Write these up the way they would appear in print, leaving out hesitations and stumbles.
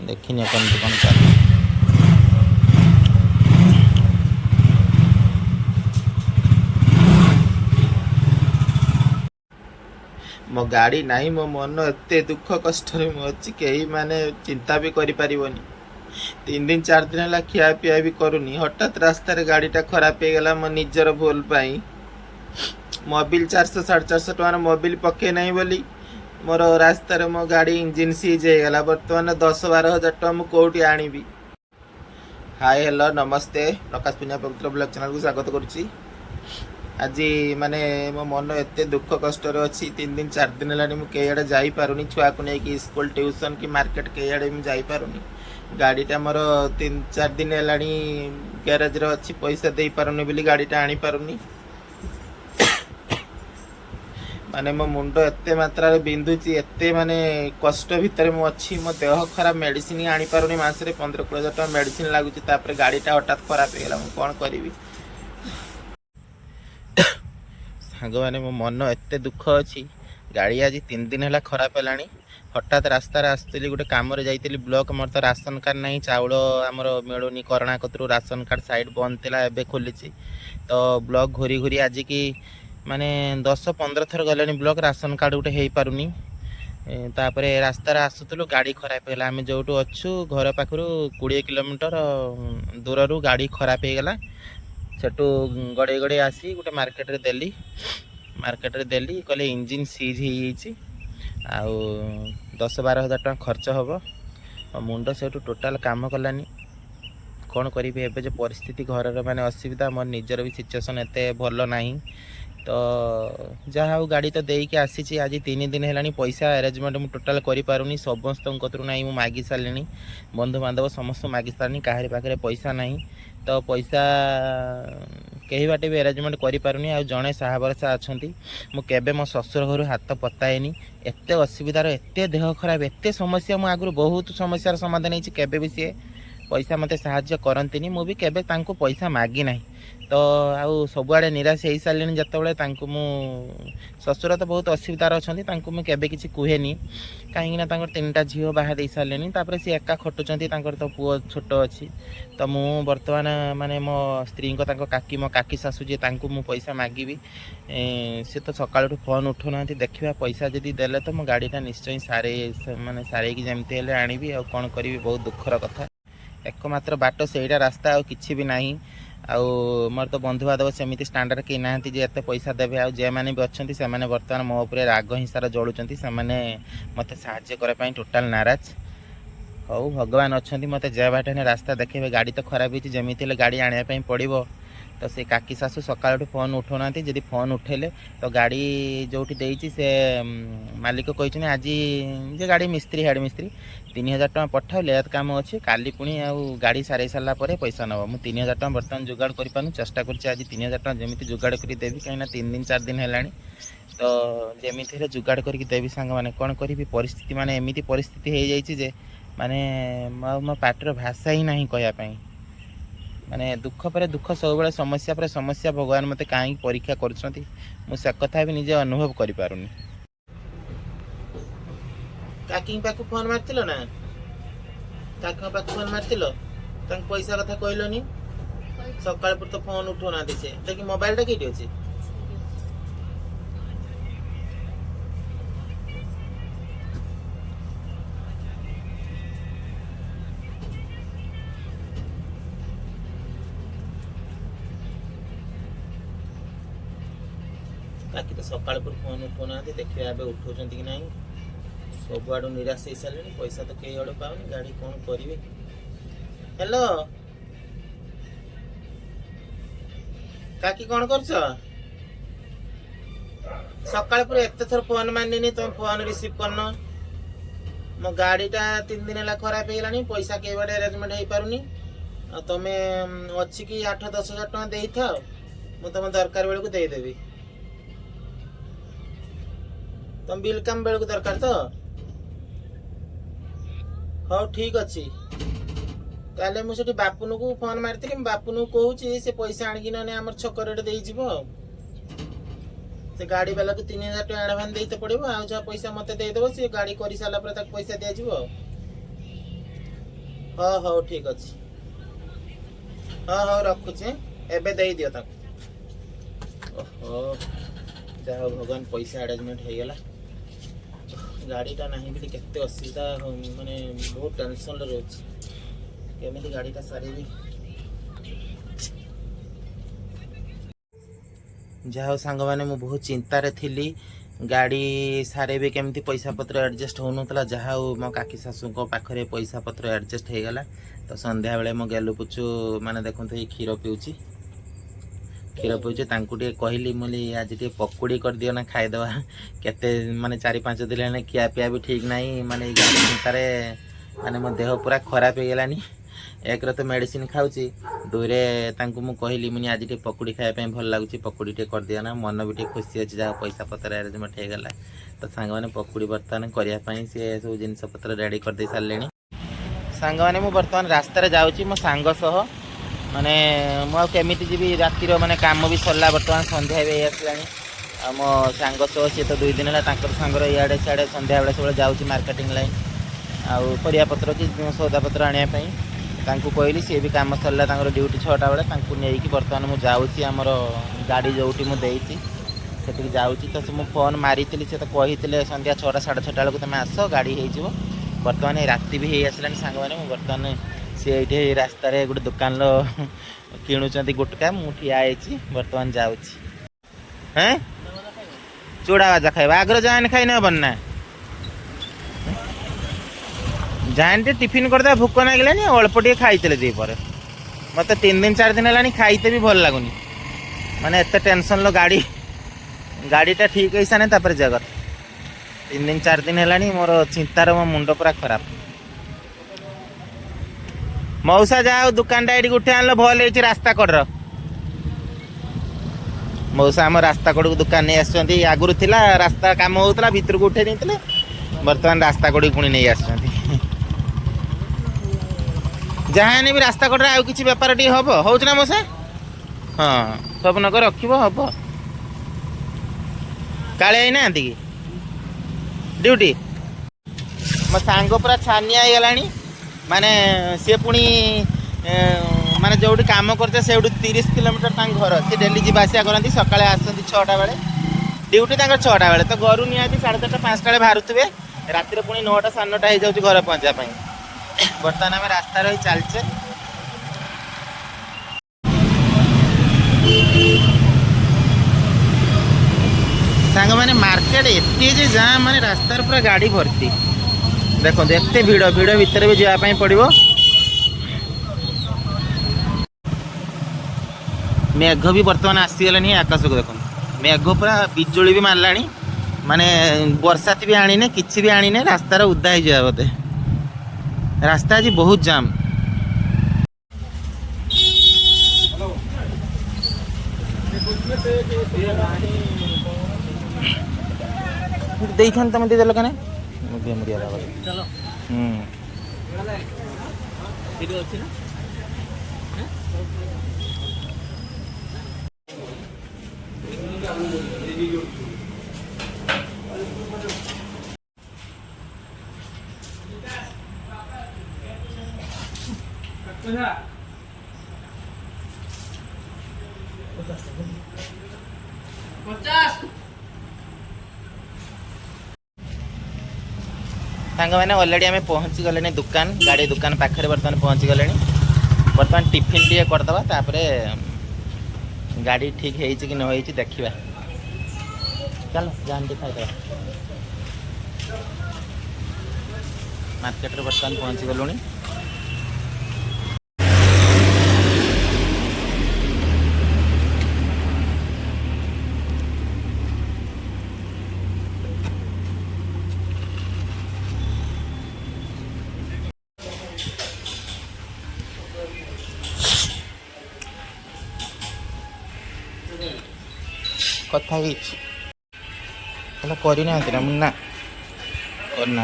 देखिए कौन कौन चल मो गाड़ी नहीं मो मन एत दुख कष्ट अच्छी कहीं माने चिंता भी करें 3 दिन 4 दिन है खिया पिया भी करूनी हठात रास्तार गाड़ीटा खराब हो गला मो निजर भूल पाई मोबिल 400 450 टकर मोबिल पके नहीं बोली मोर रास्तार मो गाड़ी इंजिन सीज हो गला बर्तमान 10-12 हजार टका मुझे कौटी आनीबी। हाय हेलो नमस्ते प्रकाश पुनिया पवित्र ब्लॉग चैनल को स्वागत करुच्ची। आज माने मो मन एत दुख कष्ट अच्छी 3 दिन 4 दिन है मुझे जापारूनी छुआ को लेकिन स्कूल ट्यूशन कि मार्केट कईआड़े जापारूनी गाड़ीटा मोर 3-4 दिन है ग्यारेज अच्छी पैसा दे पारुनी बोली गाड़ीटा आनी पारुनी माने मो मुंड एत मात्रा बिंधुची एत माने कष्ट भितर मु अच्छी मो देह खराब मेडिसिन आनी पारुनी मासरे 15-20 हजार टका मेडिसिन लगुच गाड़ीटा हठात खराब हो गला कौन करी सांग मैंने मो मन एत दुख अच्छी गाड़ी आज 3 दिन है खराब है हठात रास्तार आसती गोटे कम जाइली ब्लॉक मोर तो राशन कार्ड ना चाउल आमर मिलूनी करोना कतरू राशन कार्ड साइड बंद थी एवं खोली तो ब्लॉक घूरी घूरी आज की माने 10-15 थर गले ब्लॉक राशन कार्ड गोटे हो पारुनी तापर रास्तार आसुलु गाड़ी खराब है आम जो अच्छु घर पाखर 20 किलोमीटर दूर गाड़ी खराब हो गला सेठू गड़े गड़े आसी गोटे मार्केट रे देली कहले इंजिन सीज हो 10-12 हजार टका खर्च हम मुंड से टोटाल काम कलानी कौन करी एबे जो परिस्थिति घर माने असुविधा मोर निजर भी सिचुएसन एत भल ना तो जहाँ गाड़ी तो देकी आसी आज 3 दिन है पैसा अरेंजमेंट मुझे टोटाल करूनी समस्त कतरू ना मागी सारे बंधु बांधव समस्त मागी सारे कहारी पाखे पैसा ना तो पैसा कहीं बाटे भी अरेंजमेंट करूनी आ जड़े साहा भरसा अच्छा मुझे मो ससुर घर हाथ पताएनी एत असुविधार एत देह खराब एत समस्या मुझे आगुरी बहुत समस्यार समाधान होती भी सी पैसा मत साहाय्य करती मुझे केबे पैसा मागी ना तो आउ सबुआड़े निराश हो सारे जिते मु ससुर तो बहुत असुविधार अच्छा मुझे किसी कहेनी कहीं 3टा झील बाहा दे सारे सी एका खटुंट तो पुओ छोट अच्छी तो मु बर्तमान माने मो स्त्री काकी मो काकी शाशु जी मु पैसा मागिबी सी तो सका फोन उठुना देखा पैसा जदि देले तो मो गाड़ीटा निश्चय सारे माने सारे जमती आनीबी आ कौन करी बहुत दुखर कथा एकमात्र बाट से रास्ता किसी भी नहीं आउ मोर तो बंधुबांधव सेमती स्टांडर्ड कहीं ना एत पैसा देवे आ जे मैंने भी अच्छा से बर्तमान मो उपर राग हिंसार जलुंट से मत साहाय्य करने टोटाल नाराज हौ भगवान अच्छा मत जय बाटे रास्ता देखे गाड़ी तो खराब होती जमी गाड़ी आने पड़ो तो से काकी शाशु सका फोन उठाऊना जब फोन उठेले तो गाड़ी जो से मालिक कही आज जे गाड़ी मिस्त्री हेड मिस्त्री 3000 टका पठाओ लेट काम अच्छे काली पुणी गाड़ी सारे सारापर पैसा नब मुझे 3000 टका बर्तमान जुगाड़ कर चेष्टा कर आज 3000 टका जमी जुगाड़ कर देवी कहीं 3 दिन 4 दिन है तो जमी जुगाड़ करके देवी सांग मैंने कौन करी परिस्थिति माने एमती परिस्थिति हो जाए माने मो पाटर भाषा ही ना कहवाई माने दुख पर दुख सब समस्या पर समस्या भगवान मते कहीं परीक्षा कर कथा भी निजे अनुभव कर पारुनी। काकी पाखु फोन मारतिलो ना काकी पाखु फोन मारतिलो तंग पैसा कथा कहलोनी सकाळ पर तो फोन उठोना से देखि मोबाइल टा केटी अछि ताकि तो सकाळ पर फोन उठोना देखिए एबे उठौछन कि नहीं सब आड़ निराश हो सारे पैसा तो कई आड़ पाऊनी गाड़ी कौन करेंगे। हेलो काकी कौन कर सकाळ पर एत थर फोन माननी तुम फोन रिसीव करना मो गाड़ीटा 3 दिन है खराब हो गलानी पैसा कई बाटे अरेंजमेंट हो पारुनी तुम अच्छी कि 8-10 हजार टका दे था मुझे तुम दरकार बेलू देदेवी तुम बिल काम बेलू दरकार तो हाँ ठीक अच्छी ताले मुझे बापुन को फोन मारी बापुन को कहूँ से पैसा आणिकी ना आम छक से गाड़ी वाला को 3000 टका एडभांस देते पड़ो आ पैसा मत देदेव सी गाड़ी कर सारा पैसा दिज्व हाँ हौ ठीक अच्छे। हाँ हाँ रखुचे एबे दे दियो ताको। ओहो जा भगवान पैसा आरेंजमेंट हो गला। गाड़ीटा नहीं भी केते असुविधा माने बहुत टेंशन रे रोच केमिति गाड़ीटा सारी जाओ सांग मैंने मु बहुत चिंतार थी गाड़ी सारे भी केमती पैसा पत्र एडजस्ट हो नाला जहाँ मो काकी शाशु पाखे पैसा पत्र एडजस्ट हो गला। तो संध्या बेले मो गेलु पुचु माने देखो ये क्षीर पीऊँची क्षीर पीऊँची कहली मुझे आज टे पकुड़ी कर दियो ना खाईदवा केते माने 4-5 दिन खिया पिया भी ठीक नहीं माने गाड़ी चिंतार माने मो देह पूरा खराब हो गलानी। एक तो मेडिसिन खाऊची दुईरे मुझे कहली मुझे आज टे पकुड़ी खाया भल लगुच पकुड़ी टे कर दिया ना मन भी खुशी अच्छी जहाँ पैसा पत्र आरेंजमेंट हो गला। तो सांग मैंने पकुड़ी बर्तमान करने सी सब जिनस पत्र रेडी कर दे सारे सांग मैंने मुझे बर्तमान रास्तार जाऊँगी मो सांग सह माने मुझे जी रातिर माने काम भी सरला बर्तमान संध्या भी आसला मो सांग सह सी तो 2 दिन है सांगर इे सियाड़े संध्या बेले सब जाऊँगी मार्केटिंग लाइन आउ परिया पत्र कि सौदा पत्र आने कहली सी भी कम सरला ड्यूटी 6टा बेले नहीं बर्तमान मुझे जाऊँगी आमर गाड़ी जो मुझे से जाऊँगी। तो मुझे फोन मारी से तो कही संध्या 6टा 6:30 बेलू तुम आस गाड़ी हो बर्तमान राति भी हो आसला सांग मैंने बर्तमान सी ये रास्त गोटे दुकान किणुंट गुटका मुझे बर्तमान जाऊँगी। हैं चूड़ा भाजा खाइबा आगर जान खाई ना बन्ना जान टिफिन करदे भोक लगे अल्प टे खाई दीपर मत 3 दिन 4 दिन है खाईते भी भल लगुनि माने एत टेंशन लो गाड़ीटा ठीक है साने तापर जगत 3 दिन 4 दिन है मोर चिंतार मो मुंड पूरा खराब। मौसा जाओ दुकान टा उठे आन भल हो रास्ता कड़ मौसा आम रास्ता कड़ दुकान नहीं आसुँच आगुरी थी रास्ता कम होता भितर को उठे नहीं बर्तमान रास्ता कड़ पुणी नहीं आस जहाँ भी रास्ता कड़े आउ कि बेपार टी हम हो मौसा हाँ सब नक रख हम काले ना कि ड्यूटी मो सांग पूरा छानिया गला माने सी पुणी माने जो कम करते से 30 किलोमीटर घर सी डेली जावासिया करती सकाଳେ आसती 6टा बेले ड्यूटी 6टा बेले तो घर निहाती 4:30 5टा बेले बाहर रातिर पुणी 9टा 9:30 हो जाऊँ घर पहुँचापी बर्तमान आम रास्ता रही चलचे सांग मैंने मार्केट एत जाम माने रास्तार पूरा गाड़ी भर्ती देखो एत भिड़ भिड़ भितर भी जावाई पड़ो। मेघ भी बर्तमान आसीगलानी आकाश को देखो मेघ पूरा बिजुली भी मारला माने बरसात भी आनी किसी भी आनी रास्तार उदा ही बोधे रास्ता आज बहुत जाम। तुम दे देल कने चलो सांग मैंने अलरेडी आम पहुँची गले दुकान गाड़ी दुकान पाखे बर्तमान पहुँची गले बर्तमान टिफिन टे करदे तापर गाड़ी ठीक है कि न देखा चलो जान टे खाईदे मार्केट बर्तमान पहुँची गलु कथा करना ना करना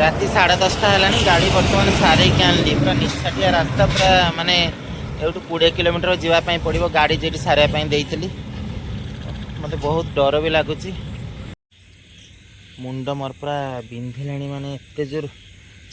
ରାତି 10:30 ହେଲାଣି। ଗାଡ଼ି ବର୍ତ୍ତମାନ ସାରେଇକି ଆଣିଲି। ପୁରା ନିଛାଟିଆ ରାସ୍ତା, ପୁରା ମାନେ ଏଇଠୁ 20 କିଲୋମିଟର ଯିବା ପାଇଁ ପଡ଼ିବ ଗାଡ଼ି ଯେଠି ସାରିବା ପାଇଁ ଦେଇଥିଲି। ମୋତେ ବହୁତ ଡର ବି ଲାଗୁଛି। ମୁଣ୍ଡ ମୋର ପୁରା ବିନ୍ଧିଲାଣି, ମାନେ ଏତେ ଜୋର।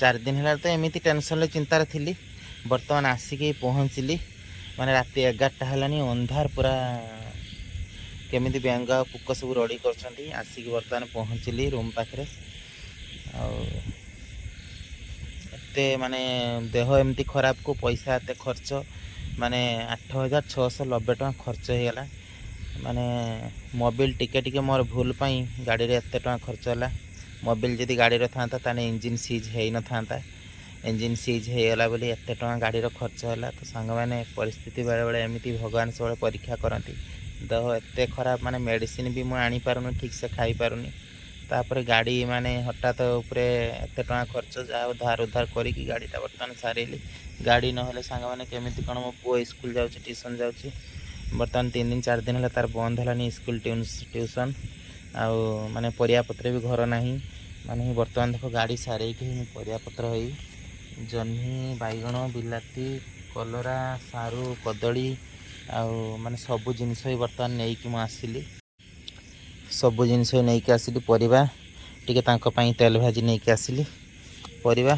4 ଦିନ ହେଲା ତ ଏମିତି ଟେନସନ୍ରେ ଚିନ୍ତାରେ ଥିଲି। ବର୍ତ୍ତମାନ ଆସିକି ପହଞ୍ଚିଲି, ମାନେ ରାତି 11ଟା ହେଲାଣି। ଅନ୍ଧାର ପୁରା, କେମିତି ବେଙ୍ଗ ଆଉ ପୋକ ସବୁ ରଡ଼ି କରୁଛନ୍ତି। ଆସିକି ବର୍ତ୍ତମାନ ପହଞ୍ଚିଲି ରୁମ୍ ପାଖରେ। ଆଉ ଏତେ ମାନେ ଦେହ ଏମିତି ଖରାପକୁ ପଇସା ଏତେ ଖର୍ଚ୍ଚ, ମାନେ 8,690 ଟଙ୍କା ଖର୍ଚ୍ଚ ହେଇଗଲା। ମାନେ ମୋବିଲ୍ ଟିକେ ମୋର ଭୁଲ ପାଇଁ ଗାଡ଼ିରେ ଏତେ ଟଙ୍କା ଖର୍ଚ୍ଚ ହେଲା। ମୋବିଲ୍ ଯଦି ଗାଡ଼ିର ଥାନ୍ତା ତାହେଲେ ଇଞ୍ଜିନ୍ ସିଜ୍ ହେଇନଥାନ୍ତା। ଇଞ୍ଜିନ୍ ସିଜ୍ ହେଇଗଲା ବୋଲି ଏତେ ଟଙ୍କା ଗାଡ଼ିର ଖର୍ଚ୍ଚ ହେଲା। ତ ସାଙ୍ଗମାନେ, ପରିସ୍ଥିତି ବେଳେବେଳେ ଏମିତି, ଭଗବାନ ସବୁବେଳେ ପରୀକ୍ଷା କରନ୍ତି। ଦେହ ଏତେ ଖରାପ, ମାନେ ମେଡ଼ିସିନ୍ ବି ମୁଁ ଆଣିପାରୁନି, ଠିକ୍ସେ ଖାଇପାରୁନି। ତାପରେ ଗାଡ଼ି ମାନେ ହଠାତ୍ ଉପରେ ଏତେ ଟଙ୍କା ଖର୍ଚ୍ଚ, ଯାହା ହଉ ଧାର ଉଦ୍ଧାର କରିକି ଗାଡ଼ିଟା ବର୍ତ୍ତମାନ ସାରେଇଲି। ଗାଡ଼ି ନହେଲେ ସାଙ୍ଗମାନେ କେମିତି କ'ଣ, ମୋ ପୁଅ ସ୍କୁଲ ଯାଉଛି, ଟ୍ୟୁସନ୍ ଯାଉଛି। ବର୍ତ୍ତମାନ 3-4 ଦିନ ହେଲା ତାର ବନ୍ଦ ହେଲାନି ସ୍କୁଲ ଟ୍ୟୁସନ୍। ଆଉ ମାନେ ପରିବାପତ୍ର ବି ଘର ନାହିଁ। ମାନେ ବର୍ତ୍ତମାନ ଦେଖ ଗାଡ଼ି ସାରେଇକି ମୁଁ ପରିବାପତ୍ର ହେଇ ଜହ୍ନି, ବାଇଗଣ, ବିଲାତି, କଲରା, ସାରୁ, କଦଳୀ, ଆଉ ମାନେ ସବୁ ଜିନିଷ ବି ବର୍ତ୍ତମାନ ନେଇକି ମୁଁ ଆସିଲି। ସବୁ ଜିନିଷ ନେଇକି ଆସିଲି। ପରିବା ଟିକେ ତାଙ୍କ ପାଇଁ ତେଲ ଭାଜି ନେଇକି ଆସିଲି। ପରିବା